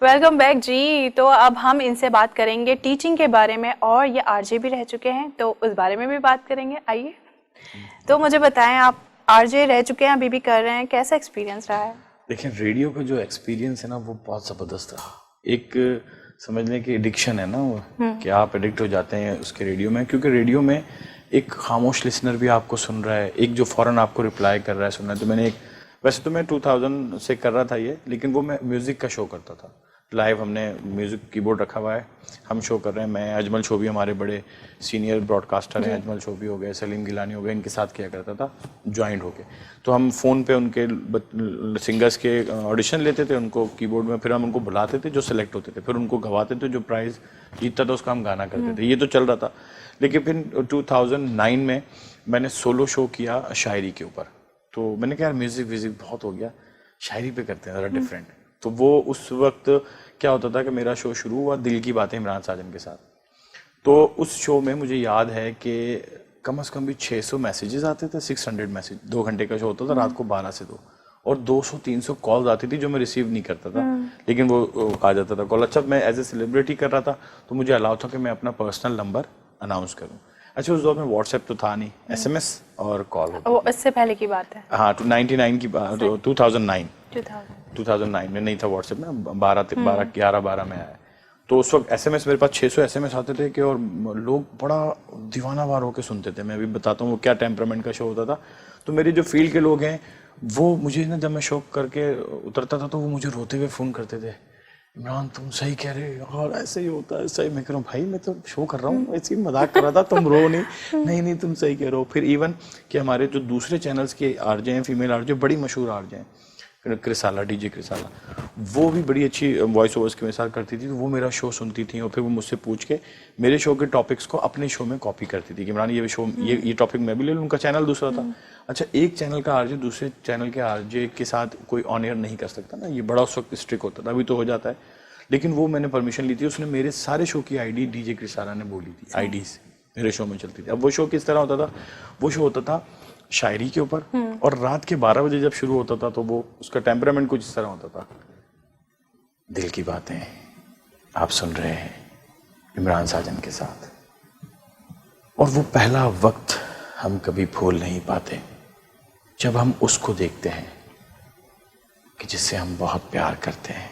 Welcome back जी। तो अब हम इनसे बात करेंगे टीचिंग के बारे में, और ये आरजे भी रह चुके हैं तो उस बारे में भी बात करेंगे। आइए, तो मुझे बताएं, आप आरजे रह चुके हैं, अभी भी कर रहे हैं, कैसा एक्सपीरियंस रहा है? देखिए, रेडियो का जो एक्सपीरियंस है ना वो बहुत ज़बरदस्त रहा। एक समझ लें कि एडिक्शन है ना वो, कि आप एडिक्ट हो जाते हैं उसके रेडियो में, क्योंकि रेडियो में एक खामोश लिसनर भी आपको सुन रहा है, एक जो फौरन आपको रिप्लाई कर रहा है सुन रहा है। तो मैंने एक, वैसे तो मैं 2000 से कर रहा था ये, लेकिन वो मैं म्यूज़िक का शो करता था लाइव। हमने म्यूज़िक कीबोर्ड रखा हुआ है, हम शो कर रहे हैं। मैं अजमल शोभी, हमारे बड़े सीनियर ब्रॉडकास्टर हैं, अजमल शोभी हो गए, सलीम गिलानी हो गए, इनके साथ किया करता था ज्वाइंट होके। तो हम फ़ोन पे उनके सिंगर्स के ऑडिशन लेते थे, उनको कीबोर्ड में, फिर हम उनको बुलाते थे जो सिलेक्ट होते थे, फिर उनको गवाते थे, जो प्राइज़ जीतता था उसका हम गाना करते थे। ये तो चल रहा था। लेकिन फिर 2009 में मैंने सोलो शो किया शायरी के ऊपर। तो मैंने कहा यार म्यूज़िक व्यूज़िक बहुत हो गया, शायरी पे करते हैं ज़रा डिफरेंट। तो वो उस वक्त क्या होता था कि मेरा शो शुरू हुआ दिल की बातें इमरान साजन के साथ। तो उस शो में मुझे याद है कि कम से कम भी 600 मैसेजेस आते थे, 600 मैसेज। 2 घंटे का शो होता था, रात को 12 से 2, और 200-300 कॉल्स आती थी जो मैं रिसीव नहीं करता था, लेकिन वो आ जाता था कॉल। अच्छा, मैं एज ए सेलिब्रिटी कर रहा था तो मुझे अलाउ था कि मैं अपना पर्सनल नंबर अनाउंस करूँ। अच्छा, उस दौर में व्हाट्सएप तो था नहीं, SMS और कॉल होती वो थी। इससे पहले की बात है। हाँ, 99 की बात, 2009 2000। 2009 में नहीं था व्हाट्सएप ना, 11 में आया। तो उस वक्त SMS, मेरे पास 600 SMS आते थे कि, और लोग बड़ा दीवानावार होकर सुनते थे। मैं अभी बताता हूँ वो क्या टेम्परामेंट का शो होता था। तो मेरे जो फील्ड के लोग हैं वो मुझे ना, जब मैं शो करके उतरता था तो वो मुझे रोते हुए फ़ोन करते थे, इमरान तुम सही कह रहे हो यार, ऐसे ही होता है। सही मैं कह रहा हूँ भाई, मैं तो शो कर रहा हूँ, ऐसे ही मजाक कर रहा था, तुम रो नहीं। नहीं नहीं, तुम सही कह रहे हो। फिर इवन कि हमारे जो दूसरे चैनल्स के आरजे हैं, फीमेल आरजे, बड़ी मशहूर आरजे हैं, क्रिसाला, डीजे क्रिसाला, वो भी बड़ी अच्छी वॉइस ओवर्स के साथ करती थी। तो वो मेरा शो सुनती थी और फिर वो मुझसे पूछ के मेरे शो के टॉपिक्स को अपने शो में कॉपी करती थी कि इमरान ये शो, ये टॉपिक मैं भी ले लूँ। उनका चैनल दूसरा था। अच्छा, एक चैनल का आरजे दूसरे चैनल के आरजे के साथ कोई ऑन एयर नहीं कर सकता ना, ये बड़ा उस वक्त स्ट्रिक्ट होता था, अभी तो हो जाता है। लेकिन वो मैंने परमिशन ली थी, उसने मेरे सारे शो की आईडी डीजे क्रिसाला ने बोली थी, आईडीज मेरे शो में चलती थी। अब वो शो किस तरह होता था? वो शो होता था शायरी के ऊपर, और रात के 12 बजे जब शुरू होता था तो वो, उसका टेम्परामेंट कुछ इस तरह होता था। दिल की बातें आप सुन रहे हैं इमरान साजन के साथ, और वो पहला वक्त हम कभी भूल नहीं पाते जब हम उसको देखते हैं कि जिससे हम बहुत प्यार करते हैं,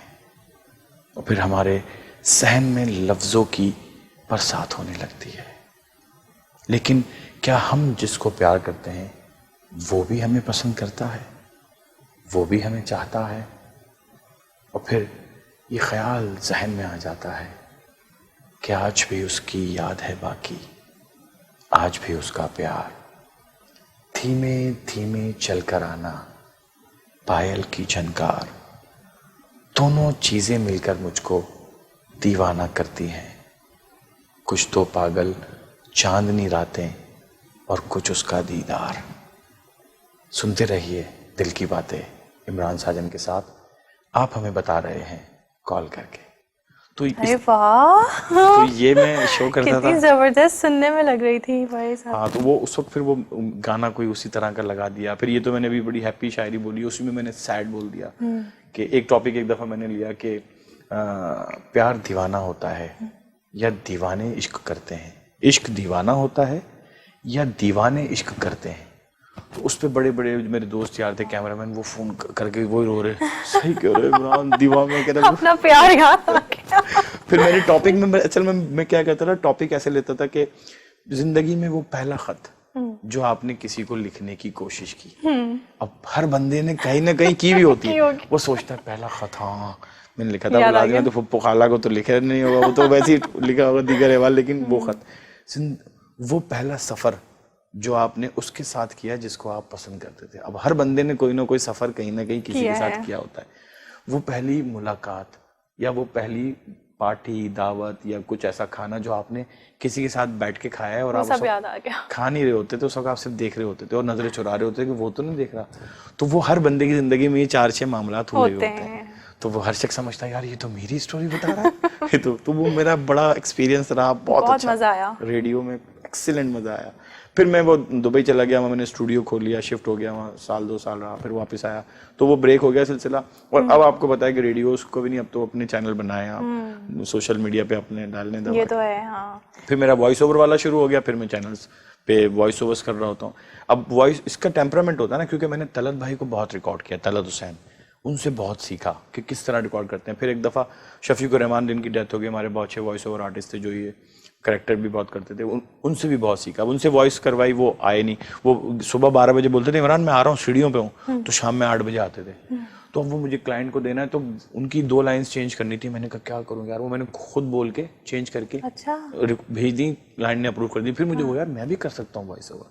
और फिर हमारे सहन में लफ्ज़ों की बरसात होने लगती है। लेकिन क्या हम जिसको प्यार करते हैं वो भी हमें पसंद करता है, वो भी हमें चाहता है? और फिर ये ख्याल जहन में आ जाता है कि आज भी उसकी याद है बाकी, आज भी उसका प्यार, धीमे धीमे चलकर आना, पायल की झनकार, दोनों चीजें मिलकर मुझको दीवाना करती हैं। कुछ तो पागल चांदनी रातें और कुछ उसका दीदार। सुनते रहिए दिल की बातें इमरान साजन के साथ, आप हमें बता रहे हैं कॉल करके। तो अरे वाह, तो ये मैं शो करता था, कितनी जबरदस्त सुनने में लग रही थी भाई साहब। हाँ। तो वो उस वक्त फिर वो गाना कोई उसी तरह का लगा दिया। फिर ये तो मैंने भी बड़ी हैप्पी शायरी बोली, उसी में मैंने सैड बोल दिया कि एक टॉपिक एक दफ़ा मैंने लिया कि प्यार दीवाना होता है या दीवाने इश्क करते हैं, इश्क दीवाना होता है या दीवाने इश्क करते हैं। तो उस पर बड़े बड़े मेरे दोस्त यार थे, कैमरामैन, वो फोन करके वो रो रहे, सही कह रहे इमरान, दीवाना कह रहे अपना प्यार याद आ गया। फिर मैंने टॉपिक में, असल में मैं क्या कहता था, टॉपिक ऐसे लेता था कि जिंदगी में वो पहला खत जो आपने किसी को लिखने की कोशिश की, अब हर बंदे ने कहीं ना कहीं की भी होती है, वो सोचता है पहला खत, हाँ मैंने लिखा था, लाजमी तो फुप्पो खाला को तो लिखा नहीं होगा, वो तो वैसे ही लिखा होगा दीगर अहवाल, लेकिन वो खत, वो पहला सफर जो आपने उसके साथ किया जिसको आप पसंद करते थे। अब हर बंदे ने कोई ना कोई सफर कहीं ना कहीं किसी के साथ किया होता है। वो पहली मुलाकात या वो पहली पार्टी, दावत या कुछ ऐसा खाना जो आपने किसी के साथ बैठ के खाया है और आप सब याद आ गया। खा नहीं रहे होते थे, उस वक्त आप सिर्फ देख रहे होते थे और नजरें चुरा रहे होते थे कि वो तो नहीं देख रहा। तो वो हर बंदे की जिंदगी में ये 4-6 मामलात हुए होते हैं। तो वो हर शख्स समझता है यार ये तो मेरी स्टोरी बता रहा है। तो वो मेरा बड़ा एक्सपीरियंस रहा, बहुत अच्छा मजा आया रेडियो में एक्सीलेंट मजा आया। फिर मैं वो दुबई चला गया, वहाँ मैंने स्टूडियो खोल लिया, शिफ्ट हो गया वहाँ, साल 2 साल रहा, फिर वापस आया, तो वो ब्रेक हो गया सिलसिला। और अब आपको पता है कि रेडियोस को भी नहीं, अब तो अपने चैनल बनाए आप, सोशल मीडिया पे अपने डालने दो, ये तो है। हाँ, फिर मेरा वॉइस ओवर वाला शुरू हो गया, फिर मैं चैनल्स पे वॉइस ओवर्स कर रहा होता हूँ। अब वॉइस इसका टेम्परामेंट होता है ना, क्योंकि मैंने तलत भाई को बहुत रिकॉर्ड किया, तलत हुसैन, उनसे बहुत सीखा कि किस तरह रिकॉर्ड करते हैं। फिर एक दफ़ा शफीकुर रहमान, जिनकी डेथ हो गई, हमारे बहुत अच्छे वॉइस ओवर आर्टिस्ट थे, जो ये करेक्टर भी बहुत करते थे, उनसे भी बहुत सीखा। उनसे वॉइस करवाई, वो आए नहीं, वो सुबह 12 बजे बोलते थे इमरान मैं आ रहा हूँ, सीढ़ियों पे हूँ, तो शाम में 8 बजे आते थे। तो अब वो मुझे क्लाइंट को देना है, तो उनकी 2 लाइन्स चेंज करनी थी। मैंने कहा क्या करूँ यार, वो मैंने खुद बोल के चेंज करके भेज दी, क्लाइंट ने अप्रूव कर दी। फिर मुझे वो यार मैं भी कर सकता हूँ वॉइस ओवर,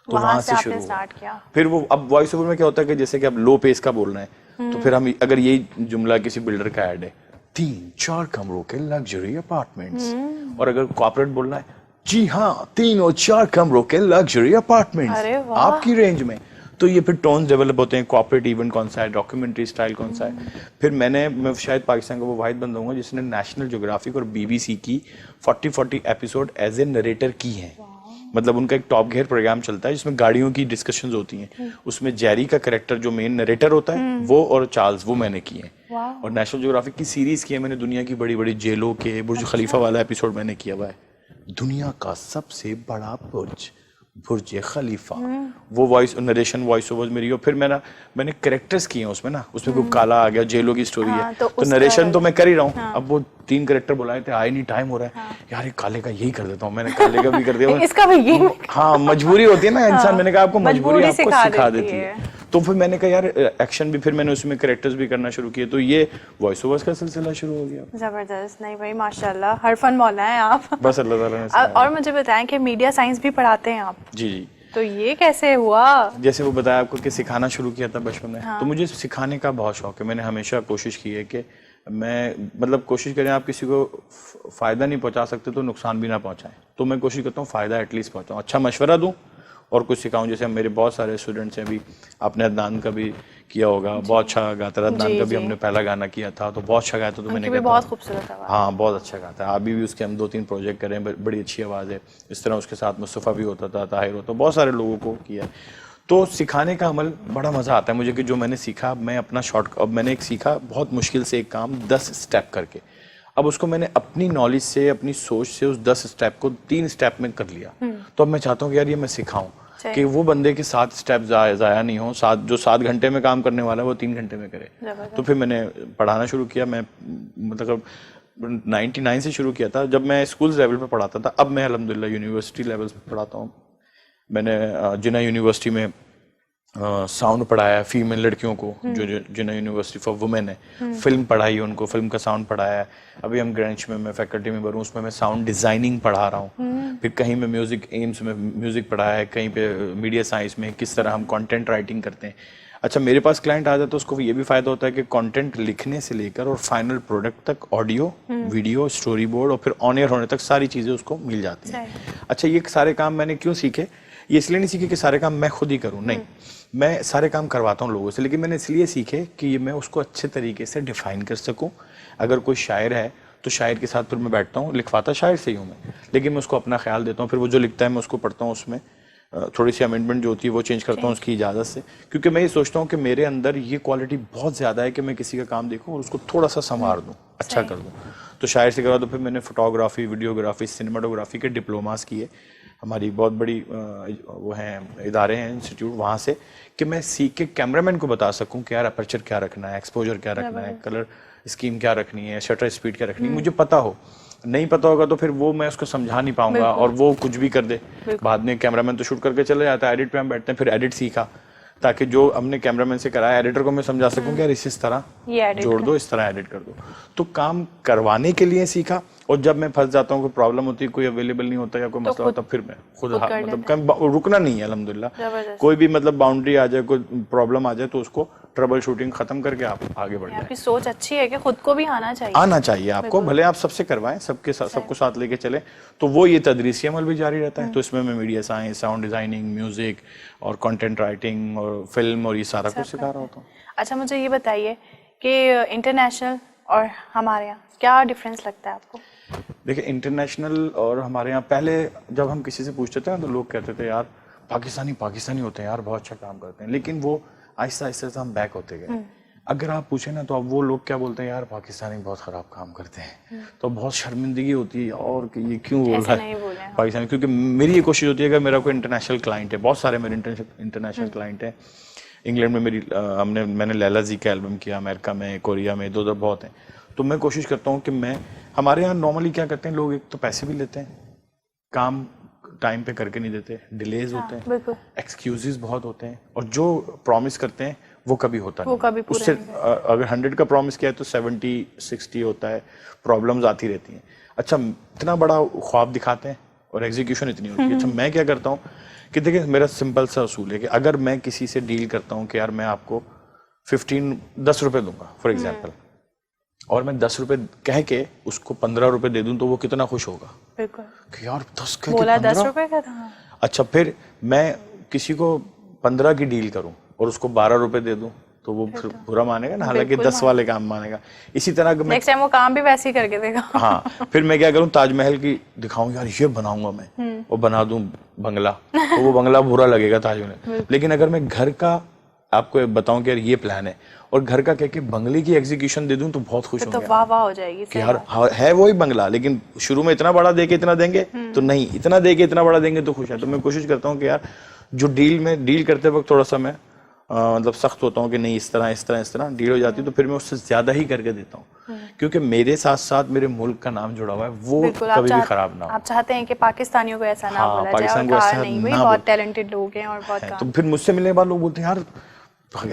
तो वहां से शुरू स्टार्ट किया। फिर वो अब वॉइस ओवर में क्या होता है कि जैसे कि अब लो पेस का बोलना है, तो फिर हम अगर यही जुमला किसी बिल्डर का ऐड है, 3-4 कमरों के लग्जरी अपार्टमेंट्स, और अगर कॉर्पोरेट बोलना है, जी हाँ 3 और 4 कमरों के लग्जरी अपार्टमेंट्स आपकी रेंज में, तो ये फिर टोन्स डेवलप होते हैं। कॉर्पोरेट इवेंट कौन सा है, डॉक्यूमेंट्री स्टाइल कौन सा है। फिर मैं शायद पाकिस्तान का वो वाहिद बंदा हूँ जिसने नेशनल ज्योग्राफिक और BBC की 40 एपिसोड एज ए नरेटर की हैं। मतलब उनका एक टॉप गियर प्रोग्राम चलता है जिसमें गाड़ियों की डिस्कशंस होती हैं, उसमें जेरी का कैरेक्टर जो मेन नरेटर होता है वो, और चार्ल्स, वो मैंने किए हैं। और नेशनल ज्योग्राफिक की सीरीज की है मैंने, दुनिया की बड़ी बड़ी जेलों के, बुर्ज खलीफा वाला एपिसोड मैंने किया हुआ है, दुनिया का सबसे बड़ा बुर्ज खलीफा, वो वॉइस नरेशन वॉइस ओवर मेरी। और फिर मैंने कैरेक्टर्स किए हैं उसमें ना, उसमें कोई काला आ गया, जेलों की स्टोरी है, तो नरेशन तो मैं कर ही रहा हूँ। अब वो 3 कैरेक्टर बुलाए थे, आए नहीं, टाइम हो रहा है यार, ये काले का यही कर देता हूँ, मैंने काले का भी कर दिया इसका भी ये, हाँ मजबूरी होती है ना इंसान, मैंने कहा आपको मजबूरी आपको सिखा देती है। तो फिर मैंने कहा यार एक्शन भी, फिर मैंने उसमें कैरेक्टर्स भी करना शुरू किए, तो ये वॉइस ओवर्स का सिलसिला शुरू हो गया। जबरदस्त। नहीं भाई माशाल्लाह, हर फन मौला है आप। बस अल्लाह ताला ने। और मुझे बताएं कि मीडिया साइंस भी पढ़ाते हैं आप? जी जी। तो ये कैसे हुआ? जैसे वो बताया आपको कि सिखाना शुरू किया था बचपन में, तो मुझे सिखाने का बहुत शौक है। मैंने हमेशा कोशिश की है कि मैं मतलब कोशिश करें आप किसी को फायदा नहीं पहुंचा सकते तो नुकसान भी ना पहुंचाएं, तो मैं कोशिश करता हूँ फायदा एटलीस्ट पहुंचाऊं, अच्छा मशवरा दूं और कुछ सिखाऊं। जैसे मेरे बहुत सारे स्टूडेंट्स हैं, अभी आपने अदनान का भी किया होगा, बहुत अच्छा गाता है अदनान का भी, हमने पहला गाना किया था तो बहुत अच्छा गाया था, तो मैंने कहा बहुत खूबसूरत आवाज़, हाँ बहुत अच्छा गाता है। अभी भी उसके हम 2-3 प्रोजेक्ट करें, बड़ी अच्छी आवाज़ है। इस तरह उसके साथ मुस्तफ़ा भी होता था, ताहिर होता, बहुत सारे लोगों को किया। तो सिखाने का अमल बड़ा मज़ा आता है मुझे कि जो मैंने सीखा मैं अपना अब मैंने एक सीखा बहुत मुश्किल से एक काम 10 स्टेप करके, अब उसको मैंने अपनी नॉलेज से, अपनी सोच से उस 10 स्टेप को 3 स्टेप में कर लिया। तो अब मैं चाहता हूँ कि यार ये मैं सिखाऊं कि वो बंदे के 7 स्टेप ज़ाया नहीं हो, जो 7 घंटे में काम करने वाला है वो 3 घंटे में करे। तो फिर मैंने पढ़ाना शुरू किया। मैं मतलब 99 से शुरू किया था जब मैं स्कूल लेवल पे पढ़ाता था। अब मैं अल्हम्दुलिल्लाह यूनिवर्सिटी लेवल पे पढ़ाता हूँ। मैंने जिन्ना यूनिवर्सिटी में साउंड पढ़ाया फीमेल लड़कियों को, जो जिन्ना यूनिवर्सिटी फॉर वुमेन है, फिल्म पढ़ाई उनको, फिल्म का साउंड पढ़ाया है। अभी हम ग्रेंच में मैं फैकल्टी में भरूँ, उसमें मैं साउंड डिज़ाइनिंग पढ़ा रहा हूँ। फिर कहीं मैं म्यूज़िक एम्स में म्यूज़िक पढ़ाया है, कहीं पे मीडिया साइंस में किस तरह हम कंटेंट राइटिंग करते हैं। अच्छा, मेरे पास क्लाइंट आ जाए तो उसको ये भी फ़ायदा होता है कि कंटेंट लिखने से लेकर और फाइनल प्रोडक्ट तक ऑडियो, वीडियो, स्टोरी बोर्ड और फिर ऑन एयर होने तक सारी चीज़ें उसको मिल जाती हैं। अच्छा, ये सारे काम मैंने क्यों सीखे? ये इसलिए नहीं सीखे कि सारे काम मैं खुद ही करूँ, नहीं, मैं सारे काम करवाता हूँ लोगों से, लेकिन मैंने इसलिए सीखे कि ये मैं उसको अच्छे तरीके से डिफाइन कर सकूँ। अगर कोई शायर है तो शायर के साथ फिर मैं बैठता हूँ, लिखवाता शायर से ही हूँ मैं, लेकिन मैं उसको अपना ख्याल देता हूँ। फिर वो जो लिखता है मैं उसको पढ़ता हूँ, उसमें थोड़ी सी अमेंडमेंट जो होती है वो चेंज करता हूँ उसकी इजाज़त से, क्योंकि मैं ये सोचता हूँ कि मेरे अंदर ये क्वालिटी बहुत ज़्यादा है कि मैं किसी का काम देखूँ और उसको थोड़ा सा संवार दूँ, अच्छा कर दूँ। तो शायर से करवा, तो फिर मैंने फोटोग्राफी, वीडियोग्राफी, सिनेमाटोग्राफी के डिप्लोमास किए। हमारी बहुत बड़ी वो हैं इदारे हैं, इंस्टीट्यूट, वहाँ से, कि मैं सीख के कैमरामैन को बता सकूँ कि यार अपर्चर क्या रखना है, एक्सपोजर क्या रखना है, कलर स्कीम क्या रखनी है, शटर स्पीड क्या रखनी है, मुझे पता हो। नहीं पता होगा तो फिर वो मैं उसको समझा नहीं पाऊंगा और वो कुछ भी कर दे। बाद में कैमरामैन तो शूट करके चले जाता है, एडिट पे हम बैठते हैं, फिर एडिट सीखा ताकि जो हमने कैमरामैन से कराया एडिटर को मैं समझा सकूं कि यार इस तरह जोड़ दो, इस तरह एडिट कर दो। तो काम करवाने के लिए सीखा, और जब मैं फंस जाता हूँ, कोई प्रॉब्लम होती है, कोई अवेलेबल नहीं होता या कोई मसला होता, फिर मैं खुद मतलब रुकना नहीं है अल्हम्दुलिल्लाह। कोई भी मतलब बाउंड्री आ जाए, कोई प्रॉब्लम आ जाए तो उसको ट्रबल शूटिंग खत्म करके आप आगे बढ़ जाए। आपकी सोच अच्छी है कि खुद को भी आना चाहिए आपको, भले आप सबसे करवाएं, सबको साथ लेके चले, तो वो ये तदरीसी अमल भी जारी रहता है। तो इसमें मैं media science, sound designing, music और कंटेंट राइटिंग और फिल्म और ये सारा कुछ सिखा रहा होता हूँ। अच्छा, मुझे ये बताइए कि इंटरनेशनल और हमारे यहाँ क्या डिफरेंस लगता है आपको? देखिए इंटरनेशनल और हमारे यहाँ पहले जब हम किसी से पूछते थे ना तो लोग कहते थे यार पाकिस्तानी होते हैं यार, बहुत अच्छा काम करते हैं, लेकिन वो आहिस्ता आहिस्ता से हम बैक होते गए। अगर आप पूछे ना तो अब वो लोग क्या बोलते हैं, यार पाकिस्तानी बहुत खराब काम करते हैं, तो बहुत शर्मिंदगी होती है और कि ये क्यों बोल रहा है पाकिस्तानी। क्योंकि मेरी ये कोशिश होती है अगर मेरा कोई इंटरनेशनल क्लाइंट है, बहुत सारे मेरे इंटरनेशनल क्लाइंट हैं। इंग्लैंड में मैंने लैला जी का एल्बम किया, अमेरिका में, कोरिया में, इधर बहुत हैं। तो मैं कोशिश करता हूँ कि हमारे यहाँ नॉर्मली क्या करते हैं लोग, एक तो पैसे भी लेते हैं, काम टाइम पे करके नहीं देते, डिलेज होते हैं, एक्सक्यूजेस बहुत होते हैं, और जो प्रॉमिस करते हैं वो कभी होता नहीं। उससे अगर 100 का प्रॉमिस किया है तो 70-60 होता है, प्रॉब्लम्स आती रहती हैं। अच्छा, इतना बड़ा ख्वाब दिखाते हैं और एग्जीक्यूशन इतनी होती है। अच्छा, मैं क्या करता हूँ कि देखिए मेरा सिंपल सा असूल है कि अगर मैं किसी से डील करता हूँ कि यार मैं आपको 10 रुपए दूंगा फॉर एग्जाम्पल, और मैं 10 रुपए कह के उसको 15 रुपए दे दूं तो वो कितना खुश होगा। बिल्कुल कि यार 10 कह बोला के 15 10 रुपए का था। अच्छा, फिर मैं किसी को 15 की डील करूं और उसको 12 रुपए दे दूं तो वो फिर बुरा मानेगा ना, हालांकि 10 वाले काम मानेगा। इसी तरह नेक्स्ट टाइम वो काम भी वैसे ही करके देगा। हाँ, फिर मैं क्या करूं, ताजमहल की दिखाऊं, यार ये बनाऊंगा मैं और बना दूं बंगला, तो वो बंगला बुरा लगेगा ताजमहल। लेकिन अगर मैं घर का आपको बताऊं कि यार ये प्लान है और घर का कह के बंगले की एग्जीक्यूशन दे दूं तो बहुत खुश होंगे। तो वाह वाह हो जाएगी कि यार है वही बंगला, लेकिन शुरू में इतना बड़ा दे के इतना देंगे तो नहीं, इतना दे के इतना बड़ा देंगे तो खुश है। तो मैं कोशिश करता हूँ कि यार जो डील करते वक्त थोड़ा सा मैं मतलब सख्त होता हूँ कि नहीं इस तरह डील हो जाती है, तो फिर मैं उससे ज्यादा ही करके देता हूँ, क्योंकि मेरे साथ साथ मेरे मुल्क का नाम जुड़ा हुआ है, वो कभी भी खराब ना हो। आप चाहते हैं कि पाकिस्तानियों को ऐसा ना बोला जाए, और कहा नहीं भाई बहुत टैलेंटेड लोग हैं और बहुत काम। तो फिर मुझसे मिलने के बाद लोग बोलते हैं यार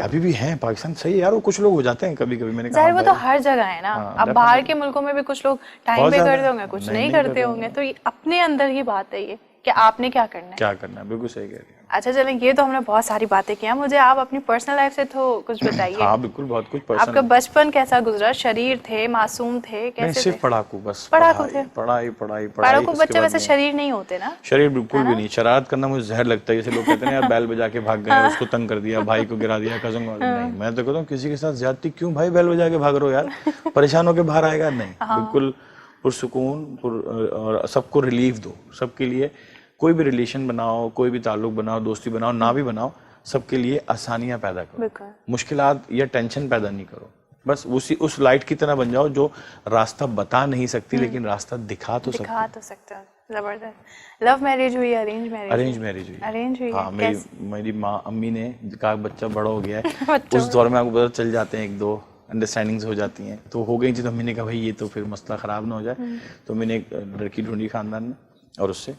अभी भी हैं पाकिस्तान सही है यार, वो कुछ लोग हो जाते हैं कभी कभी। मैंने कहा वो तो हर जगह है ना। अब बाहर के मुल्कों में भी कुछ लोग टाइम पे करते होंगे, कुछ नहीं करते होंगे, तो अपने अंदर ही बात है ये कि आपने क्या करना है। बिल्कुल सही कह रही है। अच्छा चलें, ये तो हमने बहुत सारी बातें की हैं, मुझे आप अपनी पर्सनल लाइफ से तो कुछ बताइए। हाँ बिल्कुल, बहुत कुछ पर्सनल। आपका बचपन कैसा गुजरा? शरीर थे, मासूम थे, कैसे सिर्फ पढ़ाकू, बस पढ़ाकू थे। पढ़ाई। पढ़ाकू बच्चे वैसे शरीर नहीं होते ना? शरीर बिल्कुल भी नहीं। शरारत करना मुझे जहर लगता है, जैसे लोग कहते हैं यार बैल बजा के भाग गए, उसको तंग कर दिया, भाई को गिरा दिया, कजन को। नहीं, मैं तो कहता हूँ किसी के साथ ज्यादती क्यों भाई, बैल बजा के भाग रहे हो यार, परेशान होके बाहर आएगा नहीं। बिल्कुल पुरसुकून और सबको रिलीफ दो। सबके लिए कोई भी रिलेशन बनाओ, कोई भी ताल्लुक बनाओ, दोस्ती बनाओ, ना भी बनाओ, सबके लिए आसानियां पैदा करो, मुश्किलात या टेंशन पैदा नहीं करो। बस उस लाइट की तरह बन जाओ जो रास्ता बता नहीं सकती लेकिन रास्ता दिखा तो सकती है। जबरदस्त। लव मैरिज हुई, अरेंज मैरिज हुई? अरेंज हुई। हाँ, मेरी माँ अम्मी ने कहा बच्चा बड़ा हो गया है उस दौर में आपको पता चल जाते हैं, 1-2 अंडरस्टैंडिंग्स हो जाती हैं, तो हो गई थी। तो अम्मी ने कहा भाई ये तो फिर मसला खराब ना हो जाए, तो मैंने एक लड़की ढूंढी खानदान में, और उससे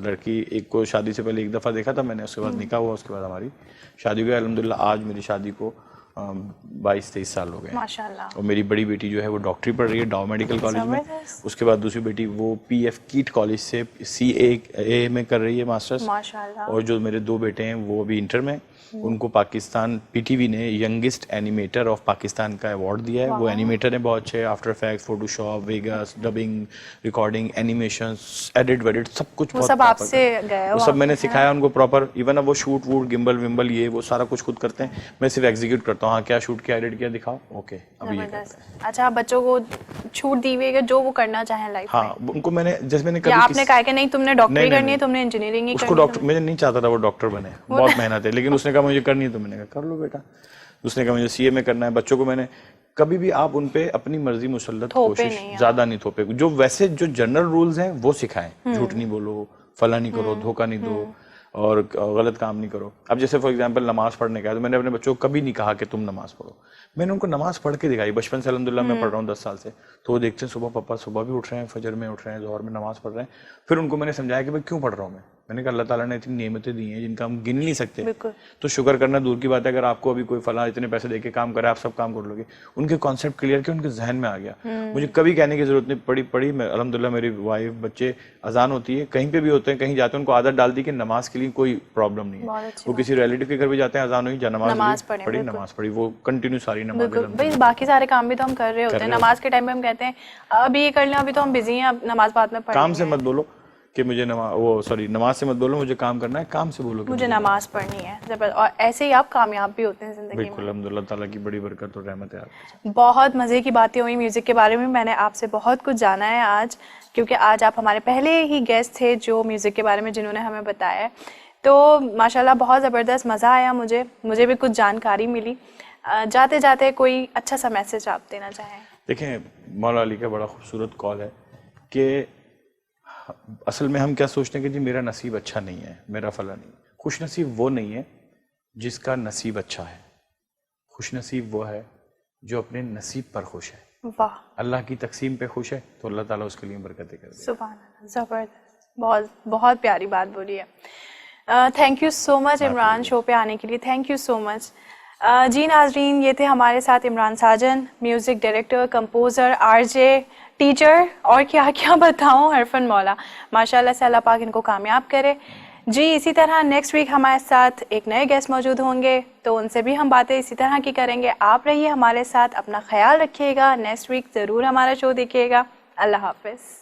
लड़की एक को शादी से पहले एक दफ़ा देखा था मैंने, उसके बाद निकाह हुआ, उसके बाद हमारी शादी हुई। अल्हम्दुलिल्लाह आज मेरी शादी को 22-23 साल हो गए माशाल्लाह। और मेरी बड़ी बेटी जो है वो डॉक्टरी पढ़ रही है डाउ मेडिकल कॉलेज में। उसके बाद दूसरी बेटी वो PF कीट कॉलेज से CA में कर रही है मास्टर्स माशाल्लाह। और जो मेरे 2 बेटे हैं वो अभी इंटर में, उनको पाकिस्तान PTV ने यंगेस्ट एनिमेटर ऑफ पाकिस्तान का अवार्ड दिया है। वो एनिमेटर हैं बहुत अच्छे, after effects, Photoshop, Vegas, dubbing, recording, animations, edit सब कुछ बहुत सब आपसे गए, वो सब मैंने सिखाया उनको प्रॉपर। इवन अब वो शूट वूट गिम्बल विम्बल ये वो सारा कुछ खुद करते हैं, मैं सिर्फ एग्जीक्यूट करता हूँ। हाँ क्या शूट किया, एडिट किया, दिखाओ, ओके अभी ये करते हैं। अच्छा, बच्चों को छूट दी हुई है जो वो करना चाहे लाइफ में? हाँ, उनको मैंने जैसे मैंने कभी आपने कहा कि नहीं तुमने डॉक्टरी करनी है, तुमने इंजीनियरिंग ही करनी है। उसको डॉक्टर, मैं नहीं चाहता था वो डॉक्टर बने, बहुत मेहनत है, लेकिन उसने कहा मुझे करनी है, तो मैंने कहा कर लो बेटा। उसने कहा मुझे CA में करना है। बच्चों को मैंने कभी भी आप उन पे अपनी मर्जी मुसल्लत कोशिश ज्यादा नहीं थोपे, जो वैसे जो जनरल रूल्स हैं वो सिखाएं। झूठ नहीं बोलो, फला नहीं करो, धोखा नहीं दो और गलत काम नहीं करो। अब जैसे फॉर एग्जांपल नमाज पढ़ने का है, तो मैंने अपने बच्चों को कभी नहीं कहा कि तुम नमाज पढ़ो, मैंने उनको नमाज पढ़ के दिखाई। बचपन से अल्हम्दुलिल्लाह मैं पढ़ रहा हूँ 10 साल से, तो वो देखते हैं सुबह पापा सुबह भी उठ रहे हैं, फजर में उठ रहे हैं, ज़ोहर में नमाज पढ़ रहे हैं। फिर उनको मैंने समझाया कि भाई क्यों पढ़ रहा हूँ मैंने कहा अल्लाह ताला ने इतनी नेमतें दी हैं जिनका हम गिन नहीं सकते, तो शुक्र करना दूर की बात है। अगर आपको अभी कोई फला इतने पैसे देके काम करे, आप सब काम कर लोगे। उनके कॉन्सेप्ट क्लियर किया, उनके जहन में आ गया। मुझे कभी कहने की जरूरत नहीं पड़ी। मैं अल्हम्दुलिल्लाह मेरी वाइफ, बच्चे, अजान होती है, कहीं पे भी होते हैं, कहीं जाते हैं, उनको आदत डाल दी कि नमाज के लिए कोई प्रॉब्लम नहीं है। वो किसी रिलेटिव के घर भी जाते हैं, अजान हुई, नमाज पढ़ी, वो कंटिन्यू सारी नमाज। बाकी सारे काम भी तो हम कर रहे होते हैं, नमाज के टाइम पे हम कहते हैं अभी ये कर लें, अभी तो हम बिजी हैं, अब नमाज बाद में पढ़ेंगे। काम से मत बोलो कि मुझे नमाज से मत बोलो, मुझे काम करना है, काम से बोलो कि मुझे नमाज पढ़नी है। जबरदस्त। और ऐसे ही आप कामयाब भी होते हैं जिंदगी में। बिल्कुल, अल्हम्दुलिल्लाह, ताला की बड़ी बरकत और रहमत है आपके साथ। बहुत मज़े की बातें हुई म्यूज़िक के बारे में, मैंने आपसे बहुत कुछ जाना है आज, क्योंकि आज आप हमारे पहले ही गेस्ट थे जो म्यूज़िक के बारे में जिन्होंने हमें बताया है। तो माशाल्लाह बहुत ज़बरदस्त मज़ा आया, मुझे भी कुछ जानकारी मिली। जाते जाते कोई अच्छा सा मैसेज आप देना चाहें? देखें, मौला अली का बड़ा खूबसूरत कॉल है कि असल में हम क्या सोचते हैं कि जी मेरा नसीब अच्छा नहीं है, मेरा फला नहीं। खुश नसीब वो नहीं है जिसका नसीब अच्छा है, खुश नसीब वो है जो अपने नसीब पर खुश है। वाह। अल्लाह की तकसीम पे खुश है तो अल्लाह ताला उसके लिए बरकतें कर दे। सुभान अल्लाह, ज़बरदस्त, बहुत बहुत प्यारी बात बोली है। Thank you so much Imran, show पे आने के लिए थैंक यू सो मच। जी नाजरीन, ये थे हमारे साथ Imran Sajan, music director, composer, RJ, teacher और क्या क्या बताऊं, हरफन मौला। माशाल्लाह से अल्लाह पाक इनको कामयाब करे। जी इसी तरह नेक्स्ट वीक हमारे साथ एक नए गेस्ट मौजूद होंगे, तो उनसे भी हम बातें इसी तरह की करेंगे। आप रहिए हमारे साथ, अपना ख्याल रखिएगा, नेक्स्ट वीक ज़रूर हमारा शो देखिएगा। अल्लाह हाफ़िज़।